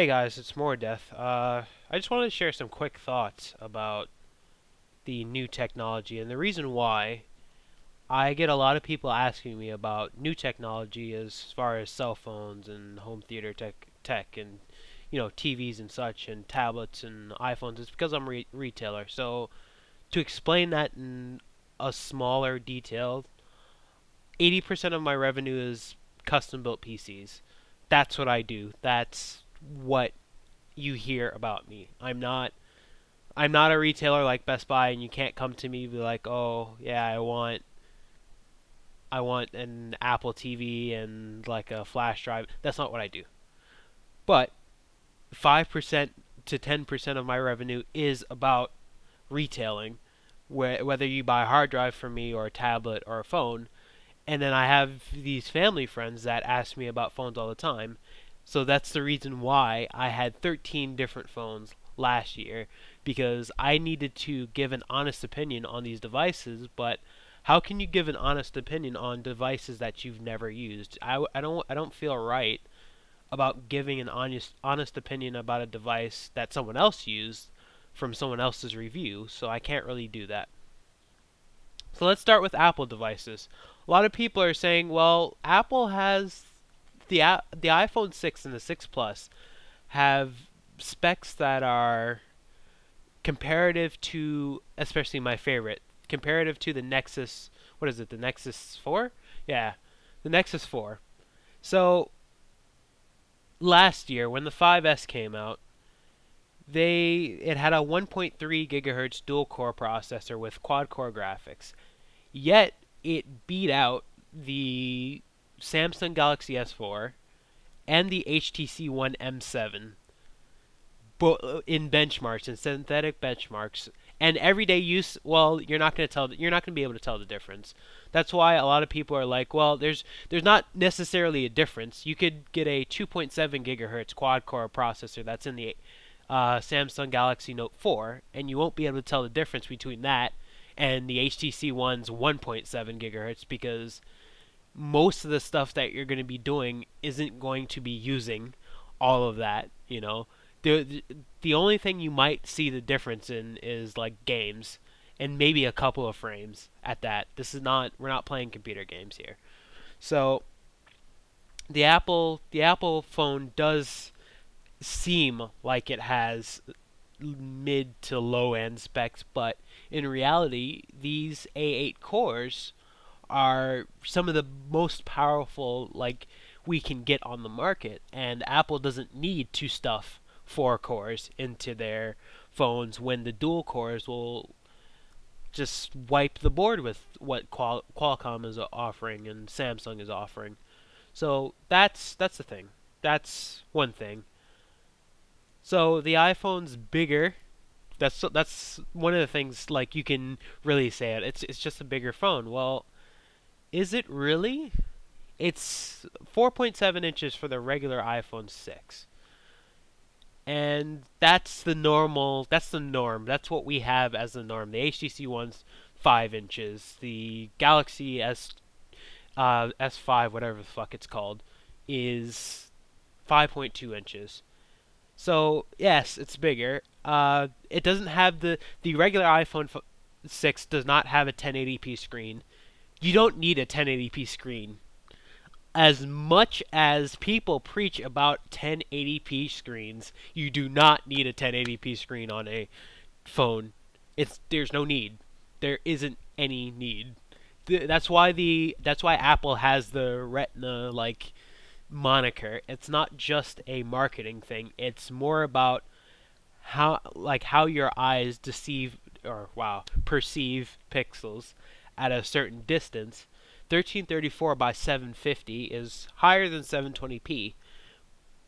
Hey guys, it's more Death. I just wanted to share some quick thoughts about the new technology, and the reason why I get a lot of people asking me about new technology as far as cell phones and home theater tech and TVs and such and tablets and iPhones. It's because I'm a retailer. So to explain that in a smaller detail, 80% of my revenue is custom built PCs. That's what I do. That's what you hear about me. I'm not a retailer like Best Buy, and you can't come to me and be like, "Oh, yeah, I want an Apple TV and like a flash drive." That's not what I do. But 5% to 10% of my revenue is about retailing, whether you buy a hard drive from me or a tablet or a phone. And then I have these family friends that ask me about phones all the time. So that's the reason why I had 13 different phones last year, because I needed to give an honest opinion on these devices. But how can you give an honest opinion on devices that you've never used? I don't feel right about giving an honest opinion about a device that someone else used from someone else's review, so I can't really do that. So let's start with Apple devices. A lot of people are saying, well, Apple has the iPhone 6 and the 6 Plus have specs that are comparative to, especially my favorite, comparative to the Nexus. What is it? The Nexus 4? Yeah, the Nexus 4. So last year when the 5S came out, it had a 1.3 gigahertz dual core processor with quad core graphics. Yet it beat out the Samsung Galaxy S4 and the HTC One M7 in benchmarks and synthetic benchmarks. And everyday use, well, you're not going to be able to tell the difference. That's why a lot of people are like, well, there's not necessarily a difference. You could get a 2.7 gigahertz quad core processor that's in the Samsung Galaxy Note 4, and you won't be able to tell the difference between that and the HTC One's 1.7 gigahertz, because most of the stuff that you're going to be doing isn't going to be using all of that. The only thing you might see the difference in is like games, and maybe a couple of frames at that. We're not playing computer games here. So the Apple phone does seem like it has mid to low end specs, but in reality, these A8 cores are some of the most powerful like we can get on the market, and Apple doesn't need to stuff 4 cores into their phones when the dual cores will just wipe the board with what Qualcomm is offering and Samsung is offering. So that's the thing. That's one thing. So the iPhone's bigger. That's one of the things, like, you can really say it. It's just a bigger phone. Well, is it really? It's 4.7 inches for the regular iPhone 6. And that's the normal, that's the norm. That's what we have as the norm. The HTC One's 5 inches. The Galaxy S5, whatever the fuck it's called, is 5.2 inches. So yes, it's bigger. It doesn't have the regular iPhone 6 does not have a 1080p screen. You don't need a 1080p screen. As much as people preach about 1080p screens, you do not need a 1080p screen on a phone. There's no need. There isn't any need. That's why Apple has the Retina like moniker. It's not just a marketing thing. It's more about how your eyes perceive pixels at a certain distance. 1334 by 750 is higher than 720p,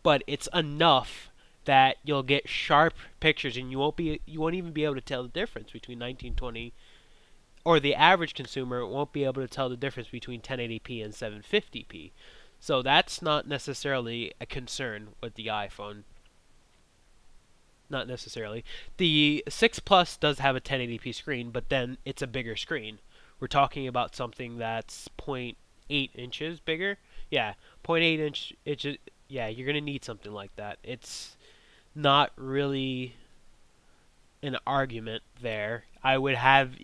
but it's enough that you'll get sharp pictures, and you won't even be able to tell the difference between 1920, or the average consumer won't be able to tell the difference between 1080p and 750p. So that's not necessarily a concern with the iPhone. Not necessarily. The 6 Plus does have a 1080p screen, but then it's a bigger screen. We're talking about something that's zero point 0.8 inches bigger. Yeah, 0.8 inches. Yeah, you're gonna need something like that. not really an argument there. I would have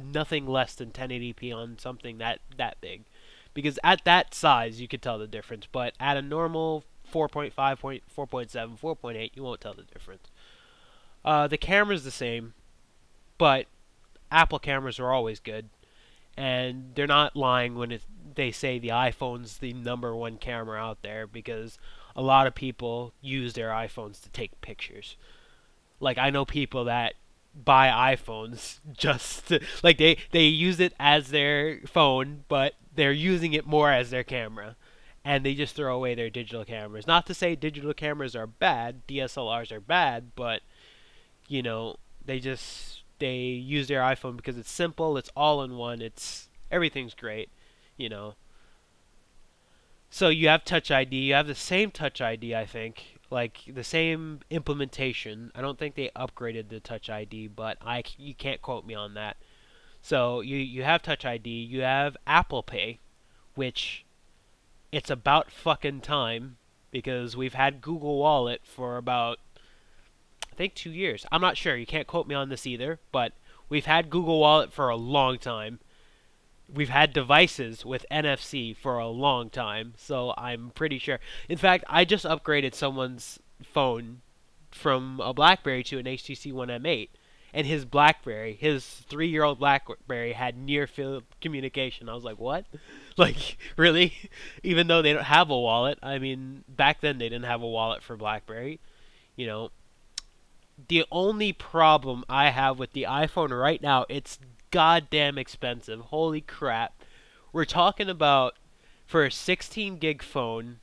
nothing less than 1080p on something that big, because at that size you could tell the difference. But at a normal 4.5, 4.7, 4.8, you won't tell the difference. The camera's the same, but Apple cameras are always good, and they're not lying when they say the iPhone's the #1 camera out there, because a lot of people use their iPhones to take pictures. Like, I know people that buy iPhones just to, like, they use it as their phone, but they're using it more as their camera, and they just throw away their digital cameras. Not to say digital cameras are bad, DSLRs are bad, but you know, they use their iPhone because it's simple, it's all in one, it's everything's great, you know. So you have Touch ID, you have the same Touch ID, I think, like the same implementation. I don't think they upgraded the Touch ID, but you can't quote me on that. So you have Touch ID, you have Apple Pay, which it's about fucking time, because we've had Google Wallet for about, I think, 2 years. I'm not sure. You can't quote me on this either, but we've had Google Wallet for a long time. We've had devices with NFC for a long time, so I'm pretty sure. In fact, I just upgraded someone's phone from a BlackBerry to an HTC One M8, and his BlackBerry, his 3-year-old BlackBerry, had near-field communication. I was like, what? Like, really? Even though they don't have a wallet. I mean, back then they didn't have a wallet for BlackBerry. You know, the only problem I have with the iPhone right now, it's goddamn expensive. Holy crap. We're talking about, for a 16 gig phone,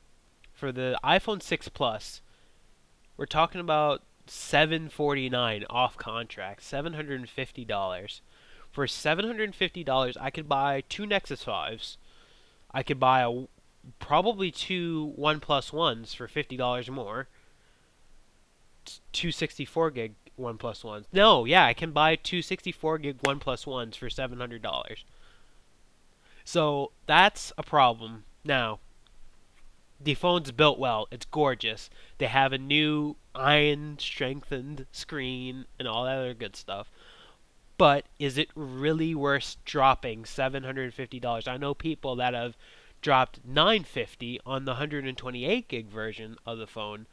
for the iPhone 6 Plus, we're talking about $749 off contract, $750. For $750, I could buy 2 Nexus 5s. I could buy probably 2 OnePlus Ones for $50 more. 264 gig OnePlus Ones. No, yeah, I can buy 264 gig OnePlus Ones for $700. So that's a problem. Now, the phone's built well. It's gorgeous. They have a new iron strengthened screen and all that other good stuff. But is it really worth dropping $750? I know people that have dropped $950 on the 128 gig version of the phone.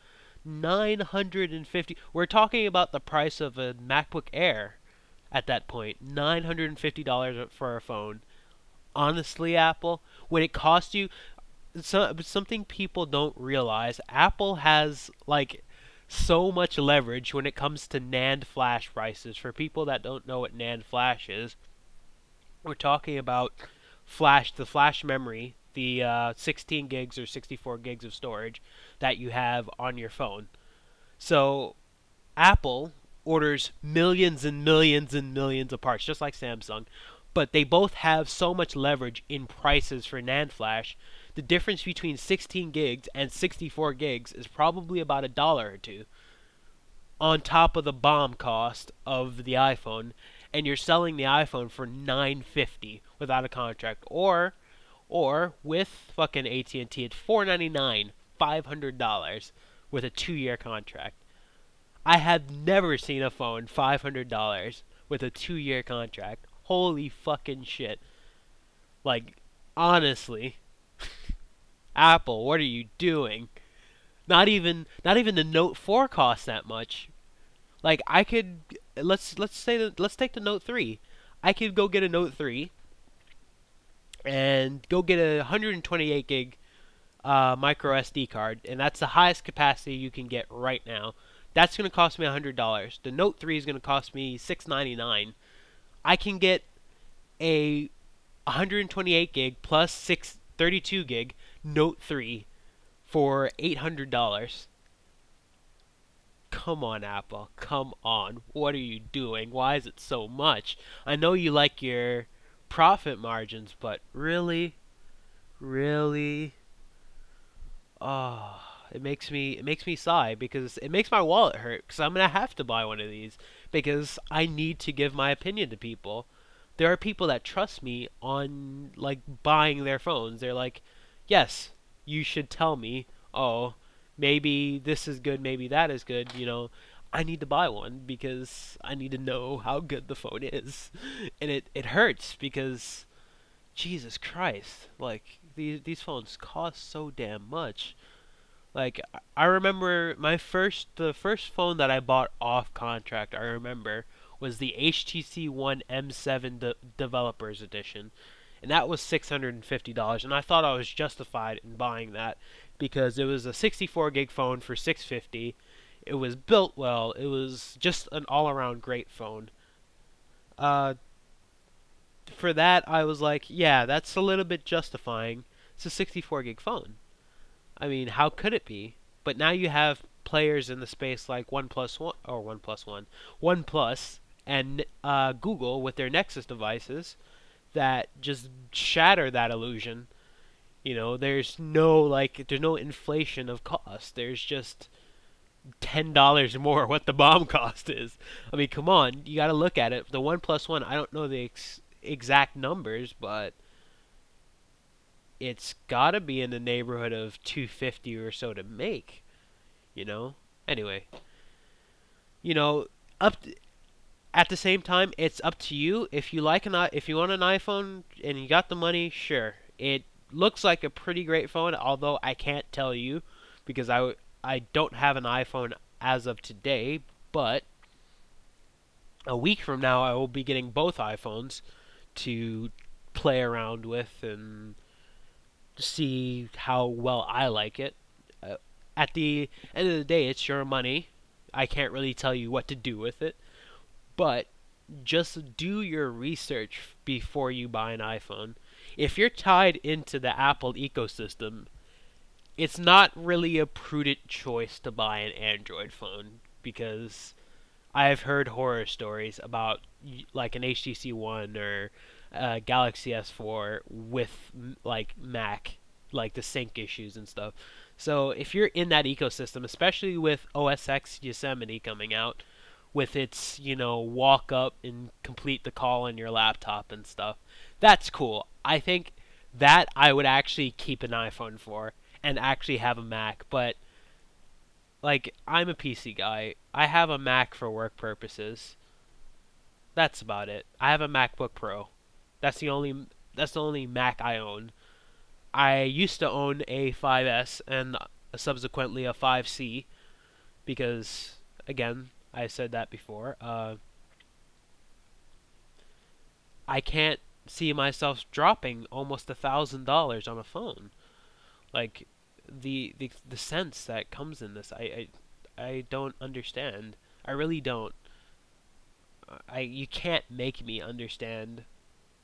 $950. We're talking about the price of a MacBook Air at that point. $950 for a phone. Honestly, Apple, when it costs you, something people don't realize, Apple has like so much leverage when it comes to NAND flash prices. For people that don't know what NAND flash is, we're talking about the flash memory, the 16 gigs or 64 gigs of storage that you have on your phone. So Apple orders millions and millions and millions of parts, just like Samsung, but they both have so much leverage in prices for NAND flash. The difference between 16 gigs and 64 gigs is probably about $1 or $2 on top of the BOM cost of the iPhone, and you're selling the iPhone for $950 without a contract, or with fucking AT&T it's $499, $500 with a 2-year contract. I have never seen a phone $500 with a 2-year contract. Holy fucking shit. Like, honestly, Apple, what are you doing? Not even the Note 4 costs that much. Like, I could, let's take the Note 3. I could go get a Note 3 and go get a 128 gig micro SD card, and that's the highest capacity you can get right now. That's going to cost me $100. The Note 3 is going to cost me $699. I can get a 128 gig plus 32 gig Note 3 for $800. Come on, Apple. Come on. What are you doing? Why is it so much? I know you like your profit margins, but really? Really? Oh, it makes me sigh, because it makes my wallet hurt, because I'm going to have to buy one of these because I need to give my opinion to people. There are people that trust me on like buying their phones. They're like, "Yes, you should tell me, oh, maybe this is good, maybe that is good, you know, I need to buy one because I need to know how good the phone is. And it hurts because Jesus Christ, like these phones cost so damn much. Like I remember the first phone that I bought off contract, I remember was the HTC One M7 Developers Edition, and that was $650, and I thought I was justified in buying that because it was a 64 gig phone for $650. It was built well. It was just an all-around great phone. Uh, for that, I was like, yeah, that's a little bit justifying. It's a 64 gig phone. I mean, how could it be? But now you have players in the space like OnePlus and Google with their Nexus devices that just shatter that illusion. You know, there's no inflation of cost. There's just $10 more what the BOM cost is. I mean, come on, you got to look at it. The OnePlus One, I don't know the exact numbers, but it's got to be in the neighborhood of 250 or so to make. You know. Anyway, you know, at the same time, it's up to you. If you want an iPhone and you got the money, sure. It looks like a pretty great phone, although I can't tell you because I don't have an iPhone as of today, but a week from now I will be getting both iPhones to play around with and see how well I like it. At the end of the day, it's your money. I can't really tell you what to do with it, but just do your research before you buy an iPhone. If you're tied into the Apple ecosystem, it's not really a prudent choice to buy an Android phone because I've heard horror stories about like an HTC One or Galaxy S4 with like Mac, like the sync issues and stuff. So if you're in that ecosystem, especially with OS X Yosemite coming out, with its, you know, walk up and complete the call on your laptop and stuff, that's cool. I think that I would actually keep an iPhone for and actually have a Mac, but like I'm a PC guy. I have a Mac for work purposes. That's about it. I have a MacBook Pro. That's the only Mac I own. I used to own a 5S and subsequently a 5C because, again, I said that before. I can't see myself dropping almost $1,000 on a phone. Like the sense that comes in this, I don't understand. I really don't. You can't make me understand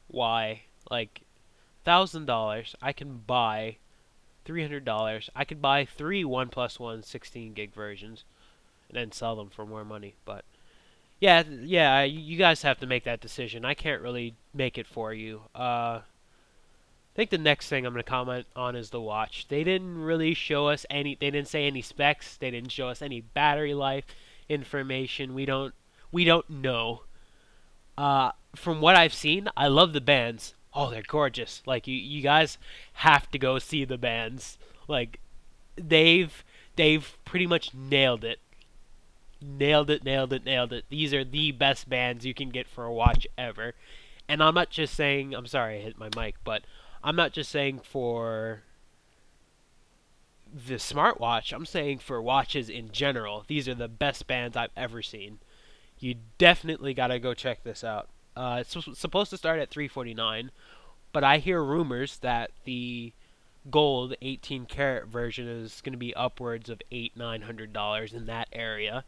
why. Like $1,000, I can buy $300. I could buy 3 OnePlus One 16 gig versions and then sell them for more money. But yeah, you guys have to make that decision. I can't really make it for you. I think the next thing I'm going to comment on is the watch. They didn't really show us they didn't say any specs. They didn't show us any battery life information. We don't know. From what I've seen, I love the bands. Oh, they're gorgeous. Like you guys have to go see the bands. Like they've pretty much nailed it. Nailed it. These are the best bands you can get for a watch ever. And I'm not just saying, I'm sorry I hit my mic, but I'm not just saying for the smartwatch. I'm saying for watches in general. These are the best bands I've ever seen. You definitely got to go check this out. It's supposed to start at $349, but I hear rumors that the gold 18 karat version is going to be upwards of $800-900 in that area.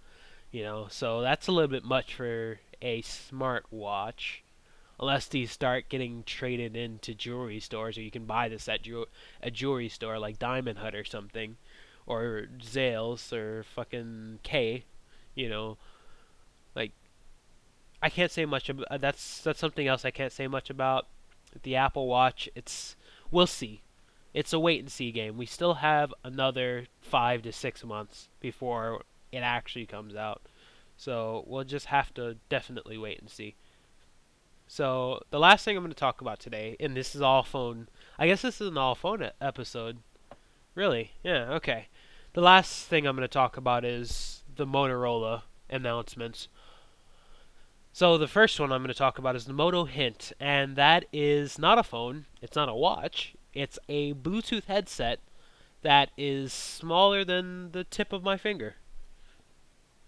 You know, so that's a little bit much for a smartwatch. Unless these start getting traded into jewelry stores, or you can buy this at a jewelry store like Diamond Hut or something, or Zales or fucking K. You know, like I can't say much about that's something else I can't say much about. The Apple Watch, we'll see. It's a wait and see game. We still have another 5 to 6 months before it actually comes out. So we'll just have to definitely wait and see. So the last thing I'm going to talk about today, and this is all phone. I guess this is an all phone episode. Really? Yeah, okay. The last thing I'm going to talk about is the Motorola announcements. So the first one I'm going to talk about is the Moto Hint, and that is not a phone, it's not a watch, it's a Bluetooth headset that is smaller than the tip of my finger,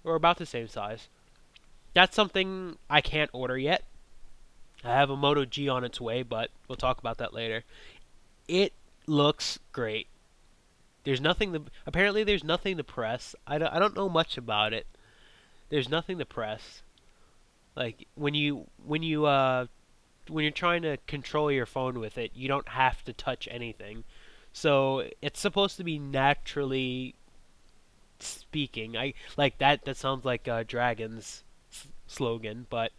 or about the same size. That's something I can't order yet. I have a Moto G on its way, but we'll talk about that later. It looks great. Apparently there's nothing to press. I don't know much about it. There's nothing to press. Like when you're trying to control your phone with it, you don't have to touch anything. So it's supposed to be naturally speaking. I like that. That sounds like Dragon's slogan, but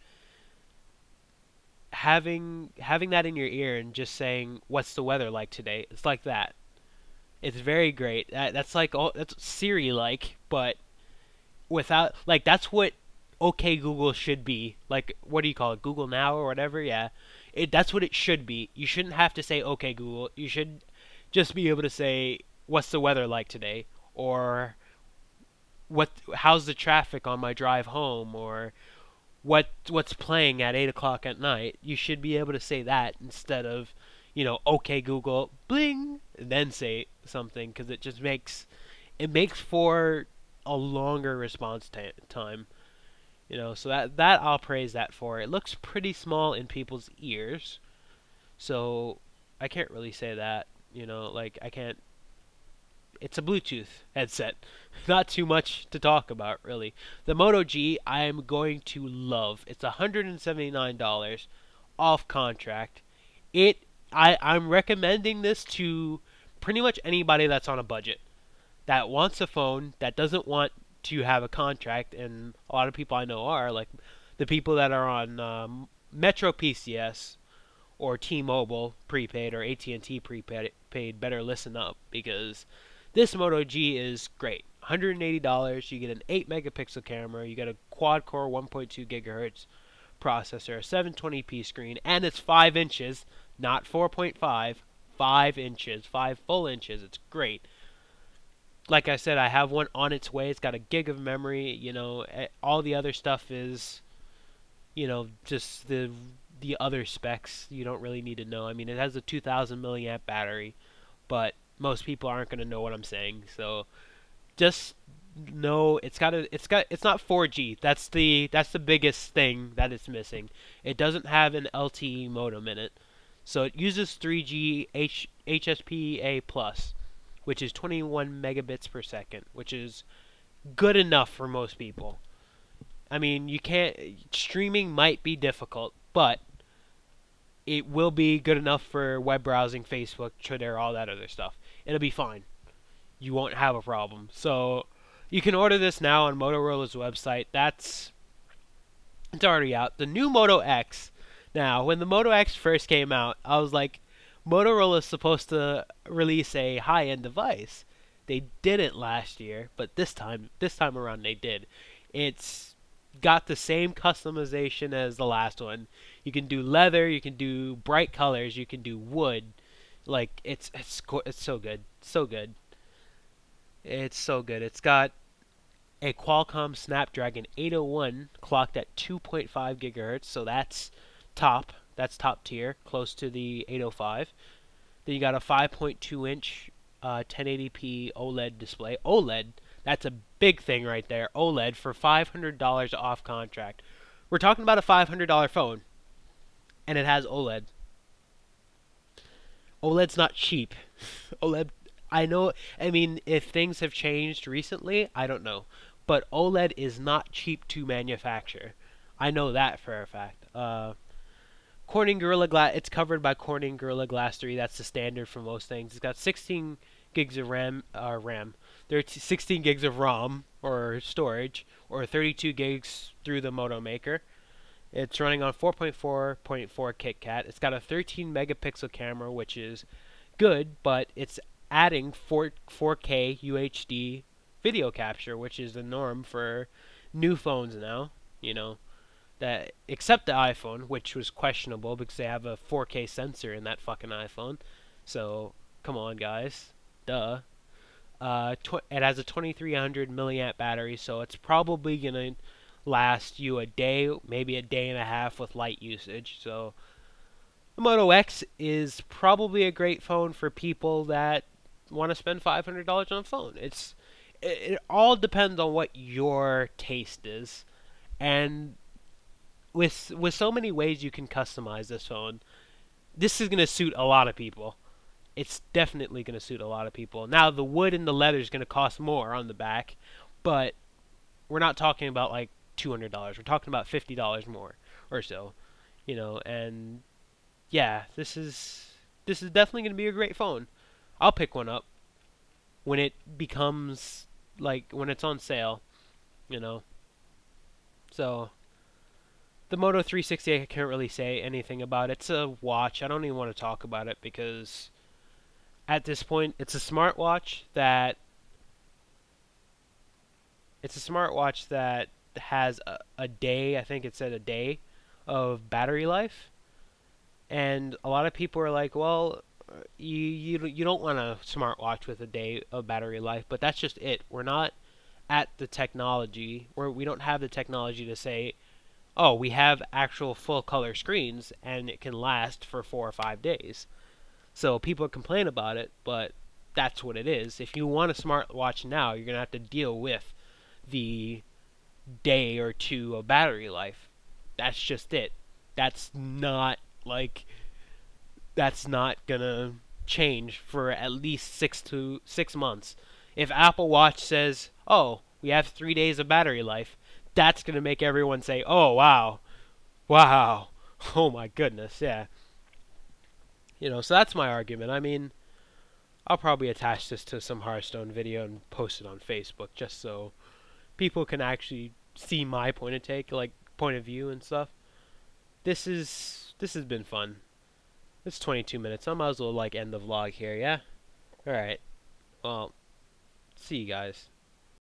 having that in your ear and just saying, "What's the weather like today?" It's like that. It's very great. That's like that's Siri like, but without like that's what OK Google should be. Like what do you call it? Google Now or whatever? Yeah. That's what it should be. You shouldn't have to say OK Google. You should just be able to say what's the weather like today, or how's the traffic on my drive home, or what's playing at 8 o'clock at night. You should be able to say that instead of, OK Google, bling, and then say something, because it makes for a longer response time. So that I'll praise that for. It looks pretty small in people's ears, so I can't really say that. Like I can't. It's a Bluetooth headset. Not too much to talk about, really. The Moto G, I am going to love. It's $179 off contract. I'm recommending this to pretty much anybody that's on a budget, that wants a phone, that doesn't want to have a contract, and a lot of people I know are, like the people that are on Metro PCS or T-Mobile prepaid or AT&T prepaid better listen up, because this Moto G is great. $180, you get an 8 megapixel camera, you get a quad-core 1.2 gigahertz processor, a 720p screen, and it's 5 inches, not 4.5, 5 inches, 5 full inches. It's great. Like I said, I have one on its way. It's got a gig of memory. All the other stuff is, just the other specs you don't really need to know. I mean, it has a 2,000 milliamp battery, but most people aren't going to know what I'm saying. So just know it's not 4G. That's the biggest thing that it's missing. It doesn't have an LTE modem in it. So it uses 3G HSPA+, which is 21 megabits per second, which is good enough for most people. I mean, streaming might be difficult, but it will be good enough for web browsing, Facebook, Twitter, all that other stuff. It'll be fine. You won't have a problem. So you can order this now on Motorola's website. It's already out. The new Moto X. Now, when the Moto X first came out, I was like, Motorola's supposed to release a high-end device. They didn't last year, but this time around they did. It's got the same customization as the last one. You can do leather, you can do bright colors, you can do wood. Like it's so good, so good. It's so good. It's got a Qualcomm Snapdragon 801 clocked at 2.5 gigahertz, so that's top. That's top tier, close to the 805. Then you got a 5.2 inch 1080p OLED display. OLED, that's a big thing right there. OLED for $500 off contract. We're talking about a $500 phone, and it has OLED. OLED's not cheap. OLED, I know, I mean, if things have changed recently, I don't know. But OLED is not cheap to manufacture. I know that for a fact. Corning Gorilla Glass, it's covered by Corning Gorilla Glass 3. That's the standard for most things. It's got 16 gigs of RAM. There are 16 gigs of ROM, or storage, or 32 gigs through the Moto Maker. It's running on 4.4.4 KitKat. It's got a 13 megapixel camera, which is good, but it's adding 4K UHD video capture, which is the norm for new phones now. That except the iPhone, which was questionable because they have a 4K sensor in that fucking iPhone. So come on, guys, duh. It has a 2300 milliamp battery, so it's probably gonna last you a day, maybe a day and a half with light usage. So the Moto X is probably a great phone for people that want to spend $500 on a phone. It all depends on what your taste is, and with so many ways you can customize this phone, this is gonna suit a lot of people. It's definitely gonna suit a lot of people. Now the wood and the leather is gonna cost more on the back, but we're not talking about like $200. We're talking about $50 more or so, and yeah, this is definitely going to be a great phone. I'll pick one up when it becomes like when it's on sale, you know. So the Moto 360, I can't really say anything about. It's a watch. I don't even want to talk about it because at this point, it's a smartwatch that has a day. I think it said a day of battery life. And a lot of people are like, well, you don't want a smartwatch with a day of battery life, but that's just it. We're not at the technology where we don't have the technology to say, oh, we have actual full color screens and it can last for 4 or 5 days. So people complain about it, but that's what it is. If you want a smartwatch now, you're gonna have to deal with the day or two of battery life. That's just it. That's not like that's not gonna change for at least 6 months. If Apple Watch says, "Oh, we have 3 days of battery life," that's gonna make everyone say, "Oh, wow, wow, oh my goodness, yeah." So that's my argument. I mean, I'll probably attach this to some Hearthstone video and post it on Facebook just so people can actually see my point of view and stuff. This has been fun. It's 22 minutes. I might as well end the vlog here, yeah? Alright. Well, see you guys.